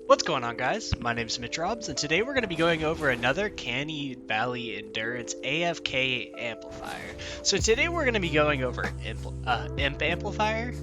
What's going on, guys? My name is Mitch Robs, and today we're going to be going over another Canny Valley Endurance AFK amplifier. So today we're going to be going over Imp Amplifier.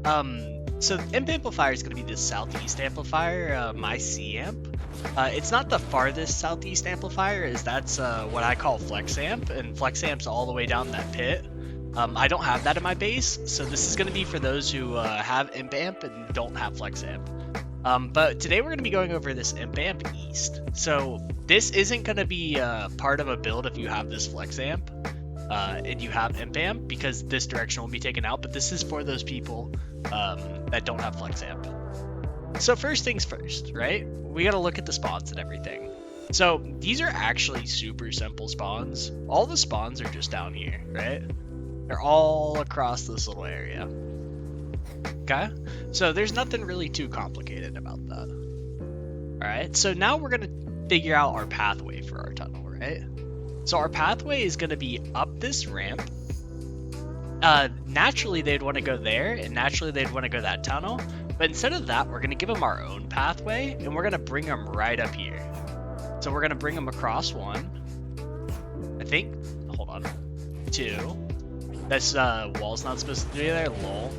So Imp Amplifier is going to be the Southeast amplifier, my C amp. It's not the farthest Southeast amplifier, as that's what I call Flex Amp, and Flex Amp's all the way down that pit. I don't have that in my base, so this is going to be for those who have Imp Amp and don't have Flex Amp. But today we're going to be going over this Imp Amp East. So this isn't going to be part of a build if you have this Flex Amp and you have Imp Amp, because this direction will be taken out, but this is for those people that don't have Flex Amp. So first things first, right? We got to look at the spawns and everything. So these are actually super simple spawns. All the spawns are just down here, right? They're all across this little area. Okay, so there's nothing really too complicated about that. Alright, so now we're going to figure out our pathway for our tunnel, right? So our pathway is going to be up this ramp. Naturally, they'd want to go there, and naturally, they'd want to go that tunnel. But instead of that, we're going to give them our own pathway, and we're going to bring them right up here. So we're going to bring them across one. I think, hold on, two. This wall's not supposed to be there, lol.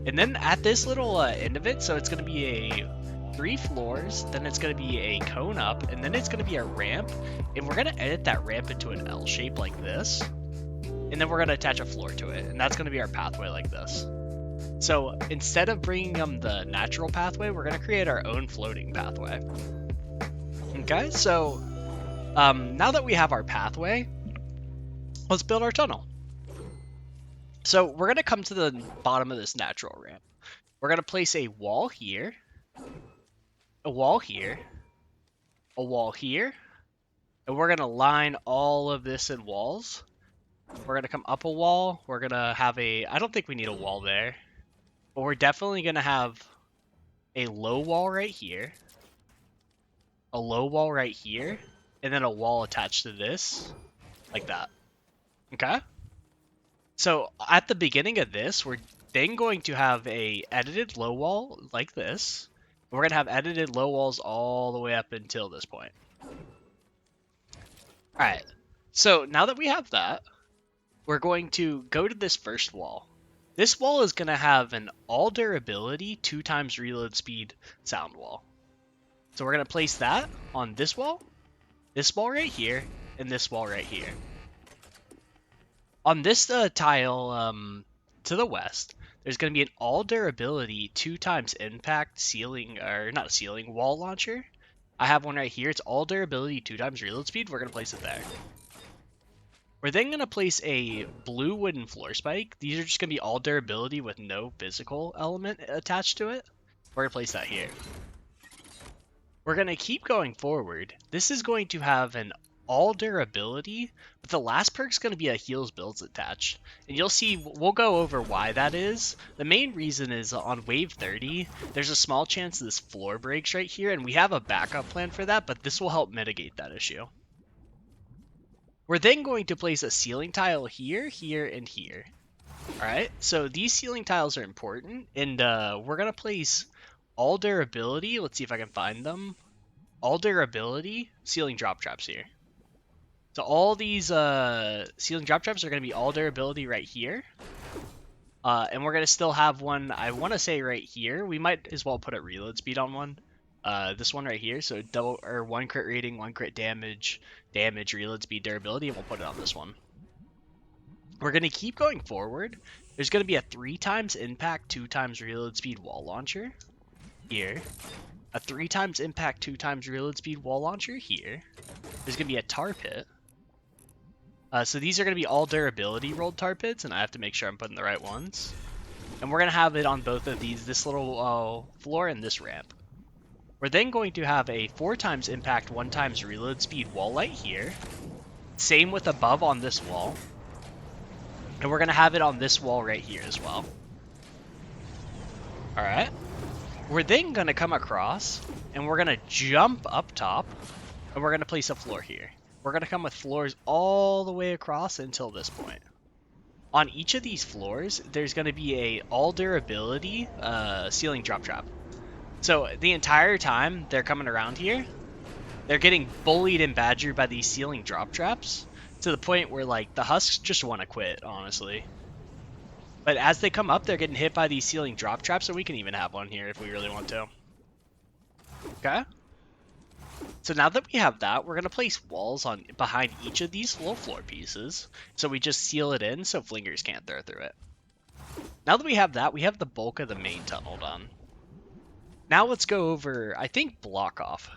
And then at this little end of it, so it's going to be a 3 floors, then it's going to be a cone up, and then it's going to be a ramp. And we're going to edit that ramp into an L shape like this. And then we're going to attach a floor to it, and that's going to be our pathway like this. So instead of bringing them the natural pathway, we're going to create our own floating pathway. Okay, so now that we have our pathway, let's build our tunnel. So we're going to come to the bottom of this natural ramp. We're going to place a wall here, a wall here, a wall here, and we're going to line all of this in walls. We're going to come up a wall. We're going to have I don't think we need a wall there, but we're definitely going to have a low wall right here, a low wall right here, and then a wall attached to this, like that. Okay? So at the beginning of this, we're then going to have a edited low wall like this. We're going to have edited low walls all the way up until this point. Alright, so now that we have that, we're going to go to this first wall. This wall is going to have an all durability 2x reload speed sound wall. So we're going to place that on this wall right here, and this wall right here. On this tile to the west, there's going to be an all durability 2x impact ceiling, or not ceiling, wall launcher. I have one right here. It's all durability 2x reload speed. We're going to place it there. We're then going to place a blue wooden floor spike. These are just going to be all durability with no physical element attached to it. We're going to place that here. We're going to keep going forward. This is going to have an all durability, but the last perk is going to be a heals builds attached, and you'll see we'll go over why that is. The main reason is on wave 30 there's a small chance this floor breaks right here, and we have a backup plan for that, but this will help mitigate that issue. We're then going to place a ceiling tile here, here, and here. Alright, so these ceiling tiles are important, and we're going to place all durability, let's see if I can find them, all durability ceiling drop traps here. So all these ceiling drop traps are going to be all durability right here. And we're going to still have one, I want to say right here. We might as well put a reload speed on one. This one right here. So double or 1 crit rating, 1 crit damage, reload speed, durability, and we'll put it on this one. We're going to keep going forward. There's going to be a 3x impact, 2x reload speed wall launcher here. A 3x impact, 2x reload speed wall launcher here. There's going to be a tar pit. So these are going to be all durability rolled tar pits, and I have to make sure I'm putting the right ones. And we're going to have it on both of these, this little floor and this ramp. We're then going to have a 4x impact, 1x reload speed wall light here. Same with above on this wall. And we're going to have it on this wall right here as well. Alright. We're then going to come across, and we're going to jump up top, and we're going to place a floor here. We're going to come with floors all the way across until this point. On each of these floors, there's going to be a all durability ceiling drop trap. So the entire time they're coming around here, they're getting bullied and badgered by these ceiling drop traps to the point where like the husks just want to quit, honestly. But as they come up, they're getting hit by these ceiling drop traps, so we can even have one here if we really want to. Okay. So now that we have that, we're gonna place walls on behind each of these little floor pieces, so we just seal it in so flingers can't throw through it. Now that we have that, we have the bulk of the main tunnel done. Now let's go over, I think, block off.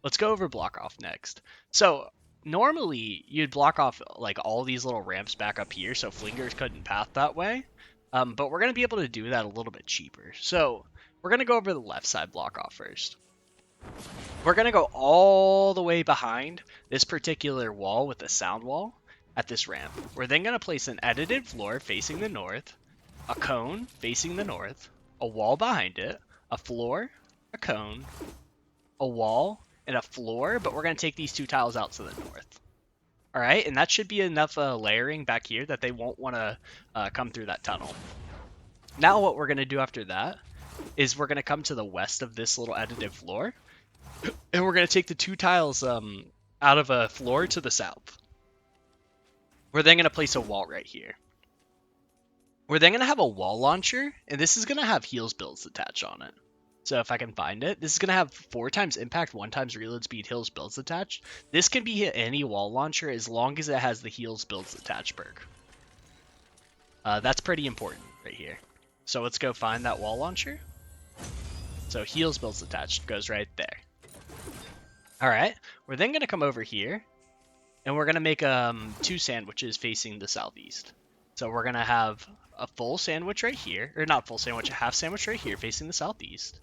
Let's go over block off next. So normally you'd block off like all these little ramps back up here so flingers couldn't path that way. But we're gonna be able to do that a little bit cheaper. So we're gonna go over the left side block off first. We're going to go all the way behind this particular wall with the sound wall at this ramp. We're then going to place an edited floor facing the north, a cone facing the north, a wall behind it, a floor, a cone, a wall, and a floor, but we're going to take these two tiles out to the north. All right, and that should be enough layering back here that they won't want to come through that tunnel. Now what we're going to do after that is we're going to come to the west of this little edited floor, and we're going to take the two tiles out of a floor to the south. We're then going to place a wall right here. We're then going to have a wall launcher, and this is going to have heals builds attached on it. So if I can find it, this is going to have 4 times impact, 1 times reload speed, heals builds attached. This can be hit any wall launcher as long as it has the heals builds attached perk. That's pretty important right here. So let's go find that wall launcher. So heals builds attached goes right there. Alright, we're then going to come over here, and we're going to make 2 sandwiches facing the southeast. So we're going to have a full sandwich right here, or not full sandwich, a half sandwich right here facing the southeast.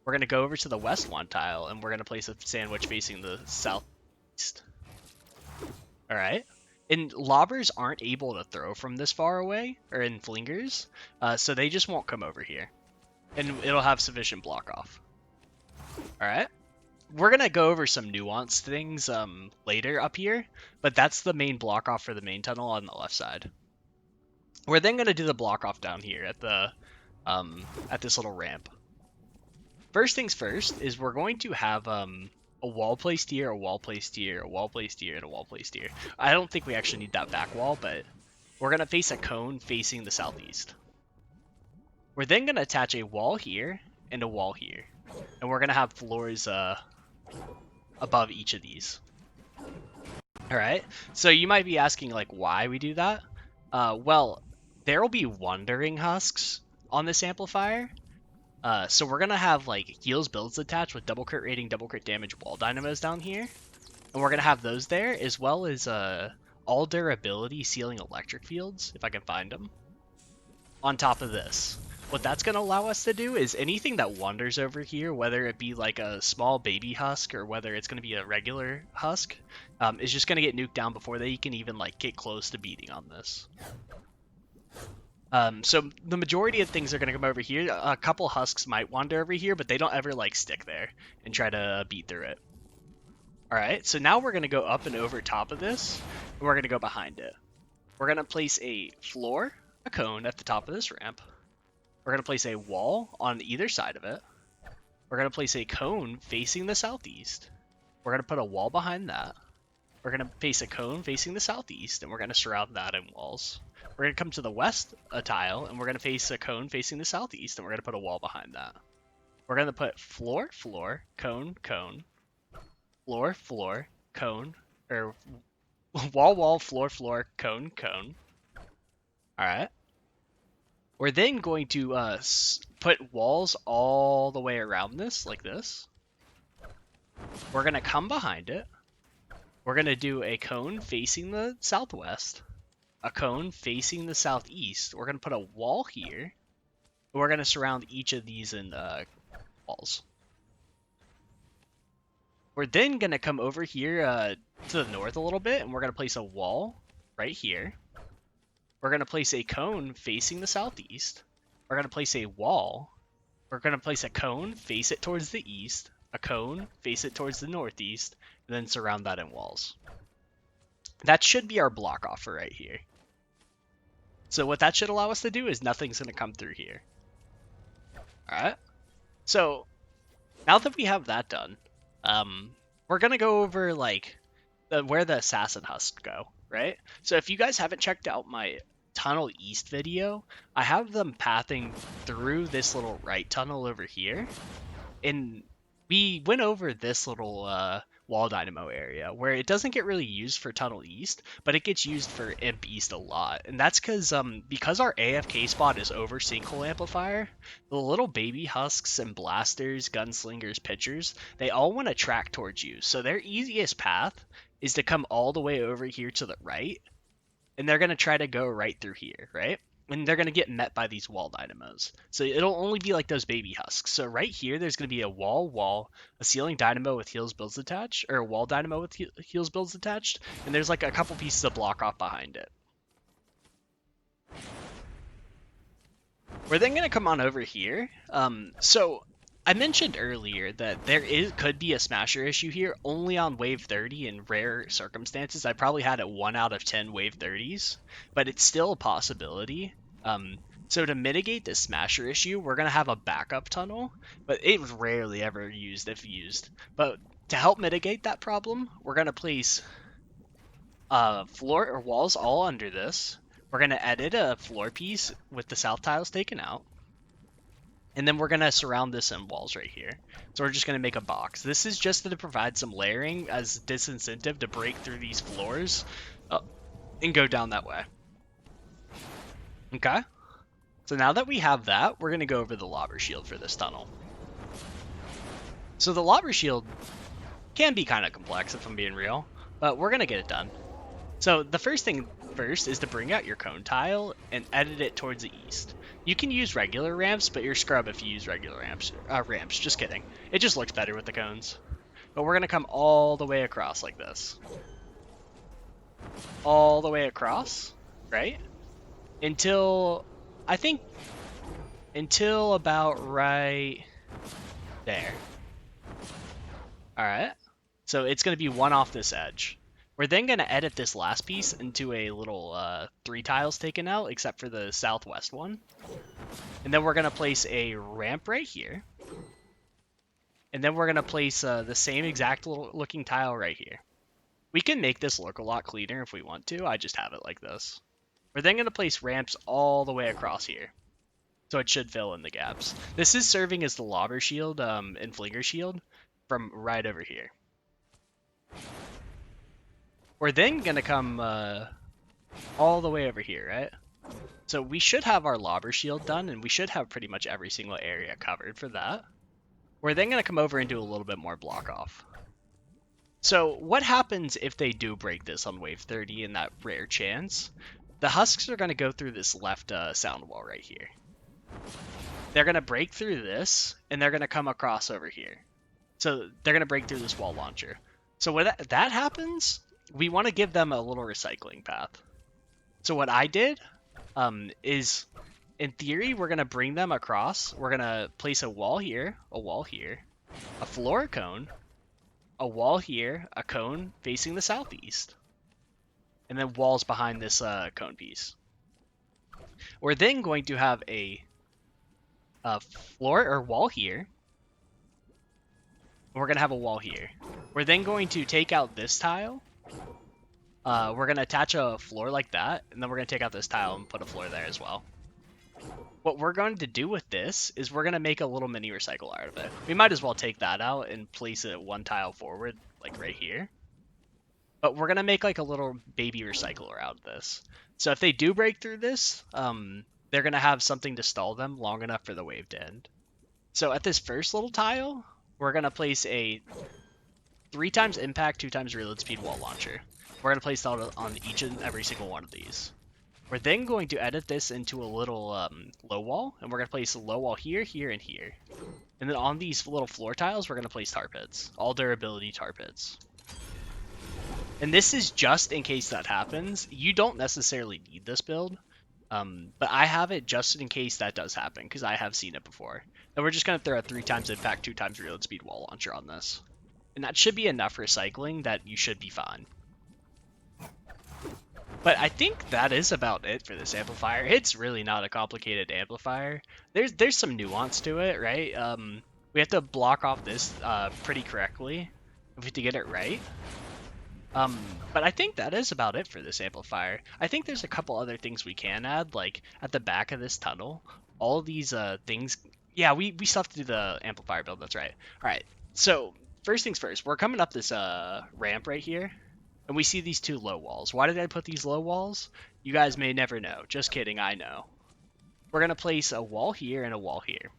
We're going to go over to the west one tile, and we're going to place a sandwich facing the southeast. Alright, and lobbers aren't able to throw from this far away, or in flingers, so they just won't come over here. And it'll have sufficient block off. Alright. We're going to go over some nuanced things later up here, but that's the main block off for the main tunnel on the left side. We're then going to do the block off down here at the at this little ramp. First things first is we're going to have a wall placed here, a wall placed here, a wall placed here, and a wall placed here. I don't think we actually need that back wall, but we're going to face a cone facing the southeast. We're then going to attach a wall here and a wall here, and we're going to have floors above each of these. Alright, so you might be asking like why we do that. Well, there will be wandering husks on this amplifier. So we're going to have like heals builds attached with double crit rating, double crit damage wall dynamos down here. And we're going to have those there, as well as all durability sealing electric fields, if I can find them, on top of this. What that's going to allow us to do is anything that wanders over here, whether it be like a small baby husk or whether it's going to be a regular husk, is just going to get nuked down before they can even like get close to beating on this. So the majority of things are going to come over here. A couple husks might wander over here, but they don't ever like stick there and try to beat through it. Alright, so now we're going to go up and over top of this, and we're going to go behind it. We're going to place a floor, a cone at the top of this ramp. We're going to place a wall on either side of it. We're going to place a cone facing the southeast. We're going to put a wall behind that. We're going to place a cone facing the southeast, and we're going to surround that in walls. We're going to come to the west a tile, and we're going to face a cone facing the southeast, and we're going to put a wall behind that. We're going to put floor, floor, cone, cone, floor, floor, cone, or wall, wall, floor, floor, cone, cone. Alright. We're then going to put walls all the way around this, like this. We're going to come behind it. We're going to do a cone facing the southwest, a cone facing the southeast. We're going to put a wall here. We're going to surround each of these in walls. We're then going to come over here to the north a little bit, and we're going to place a wall right here. We're going to place a cone facing the southeast. We're going to place a wall. We're going to place a cone, face it towards the east, a cone, face it towards the northeast, and then surround that in walls. That should be our block offer right here. So what that should allow us to do is nothing's going to come through here. Alright? So now that we have that done, we're gonna go over like where the assassin husks go, right? So if you guys haven't checked out my tunnel east video, I have them pathing through this little right tunnel over here, and we went over this little wall dynamo area where it doesn't get really used for tunnel east, but it gets used for imp east a lot, and that's because our AFK spot is over sinkhole amplifier. The little baby husks and blasters, gunslingers, pitchers, they all want to track towards you, so their easiest path is to come all the way over here to the right, and they're going to try to go right through here, right? And they're going to get met by these wall dynamos. So it'll only be like those baby husks. So right here, there's going to be a wall, a ceiling dynamo with heals builds attached, or a wall dynamo with heals builds attached, and there's like a couple pieces of block off behind it. We're then going to come on over here. So I mentioned earlier that could be a smasher issue here only on wave 30 in rare circumstances. I probably had it 1 out of 10 wave 30s, but it's still a possibility. So to mitigate this smasher issue, we're going to have a backup tunnel, but it was rarely ever used if used. But to help mitigate that problem, we're going to place floor or walls all under this. We're going to edit a floor piece with the south tiles taken out. And then we're going to surround this in walls right here. So we're just going to make a box. This is just to provide some layering as disincentive to break through these floors and go down that way. Okay? So now that we have that, we're going to go over the lobber shield for this tunnel. So the lobber shield can be kind of complex if I'm being real, but we're going to get it done. So the first thing first is to bring out your cone tile and edit it towards the east. You can use regular ramps, but you're scrub if you use regular ramps. Just kidding. It just looks better with the cones. But we're going to come all the way across like this. All the way across, right? Until about right there. Alright. So it's going to be one off this edge. We're then going to edit this last piece into a little 3 tiles taken out, except for the southwest one. And then we're going to place a ramp right here. And then we're going to place the same exact looking tile right here. We can make this look a lot cleaner if we want to. I just have it like this. We're then going to place ramps all the way across here. So it should fill in the gaps. This is serving as the lobber shield and flinger shield from right over here. We're then going to come all the way over here, right? So we should have our lobber shield done, and we should have pretty much every single area covered for that. We're then going to come over and do a little bit more block off. So what happens if they do break this on wave 30 in that rare chance? The husks are going to go through this left sound wall right here. They're going to break through this, and they're going to come across over here. So they're going to break through this wall launcher. So when that happens, we want to give them a little recycling path. So what I did is, in theory, we're going to bring them across. We're going to place a wall here, a floor cone, a wall here, a cone facing the southeast, and then walls behind this cone piece. We're then going to have a floor or wall here. We're going to have a wall here. We're then going to take out this tile. We're going to attach a floor like that, and then we're going to take out this tile and put a floor there as well. What we're going to do with this is we're going to make a little mini recycle out of it. We might as well take that out and place it 1 tile forward, like right here. But we're going to make like a little baby recycler out of this. So if they do break through this, they're going to have something to stall them long enough for the wave to end. So at this first little tile, we're going to place a 3 times impact, 2 times reload speed wall launcher. We're going to place that on each and every single one of these. We're then going to edit this into a little low wall, and we're going to place a low wall here, here, and here. And then on these little floor tiles, we're going to place tar pits, all durability tar pits. And this is just in case that happens. You don't necessarily need this build, but I have it just in case that does happen, because I have seen it before. And we're just going to throw a 3 times impact, 2 times reload speed wall launcher on this. And that should be enough recycling that you should be fine. But I think that is about it for this amplifier. It's really not a complicated amplifier. There's some nuance to it, right? We have to block off this pretty correctly if we have to get it right. But I think that is about it for this amplifier. I think there's a couple other things we can add, like at the back of this tunnel. All these things. Yeah, we still have to do the amplifier build. That's right. All right. So first things first, we're coming up this ramp right here, and we see these two low walls. Why did I put these low walls? You guys may never know. Just kidding. I know. We're gonna place a wall here and a wall here.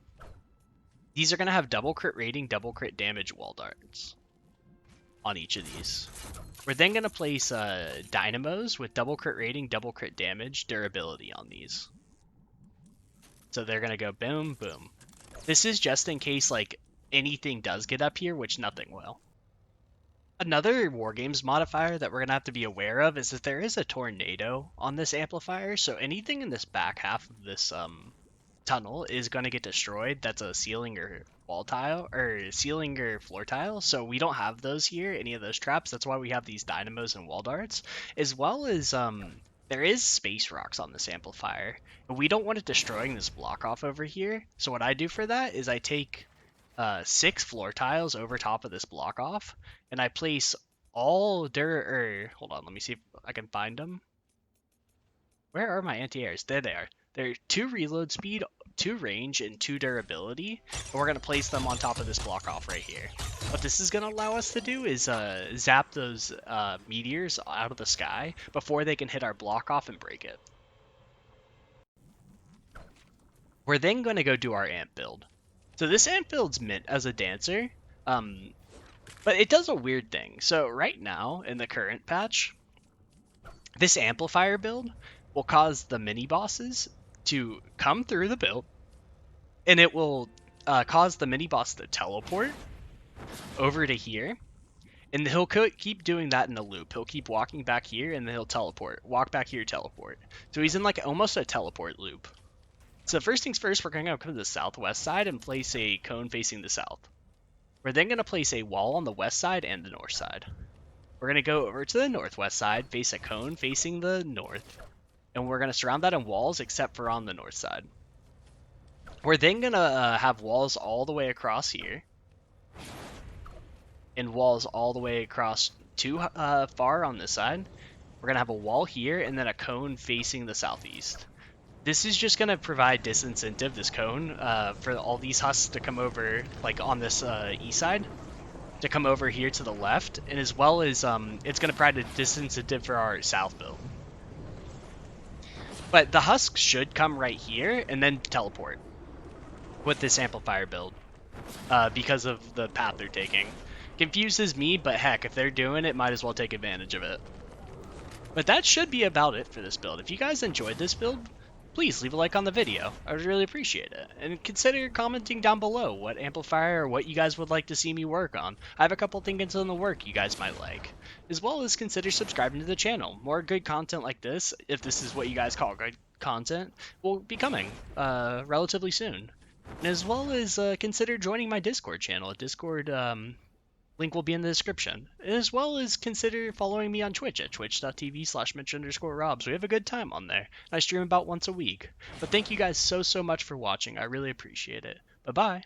These are gonna have double crit rating, double crit damage wall darts on each of these. We're then going to place dynamos with double crit rating, double crit damage, durability on these. So they're going to go boom, boom. This is just in case like anything does get up here, which nothing will. Another Wargames modifier that we're going to have to be aware of is that there is a tornado on this amplifier, so anything in this back half of this tunnel is going to get destroyed. That's a ceiling or wall tile, or ceiling or floor tile, so we don't have those here, any of those traps. That's why we have these dynamos and wall darts, as well as there is space rocks on this amplifier, and we don't want it destroying this block off over here. So what I do for that is I take 6 floor tiles over top of this block off, and I place all hold on, let me see if I can find them. Where are my anti-airs? There they are. They're 2 reload speed, 2 range, and 2 durability. And we're going to place them on top of this block off right here. What this is going to allow us to do is zap those meteors out of the sky before they can hit our block off and break it. We're then going to go do our amp build. So this amp build's meant as a dancer, but it does a weird thing. So right now, in the current patch, this amplifier build will cause the mini bosses to come through the build, and it will cause the mini boss to teleport over to here, and he'll keep doing that in a loop. He'll keep walking back here, and then he'll teleport, walk back here, teleport. So he's in like almost a teleport loop. So first things first, we're going to come to the southwest side and place a cone facing the south. We're then going to place a wall on the west side and the north side. We're going to go over to the northwest side, face a cone facing the north, and we're going to surround that in walls except for on the north side. We're then going to have walls all the way across here, and walls all the way across too far on this side. We're going to have a wall here, and then a cone facing the southeast. This is just going to provide disincentive, this cone, for all these husks to come over, like on this east side, to come over here to the left, and as well as it's going to provide a disincentive for our south build. But the husks should come right here and then teleport with this amplifier build because of the path they're taking. Confuses me, but heck, if they're doing it, might as well take advantage of it. But that should be about it for this build. If you guys enjoyed this build, please leave a like on the video. I would really appreciate it. And consider commenting down below what amplifier or what you guys would like to see me work on. I have a couple things in the work you guys might like. As well as consider subscribing to the channel. More good content like this, if this is what you guys call good content, will be coming relatively soon. And as well as consider joining my Discord channel. Discord link will be in the description. As well as consider following me on Twitch at twitch.tv/Mitch_Robs. We have a good time on there. I stream about once a week. But thank you guys so much for watching. I really appreciate it. Bye-bye.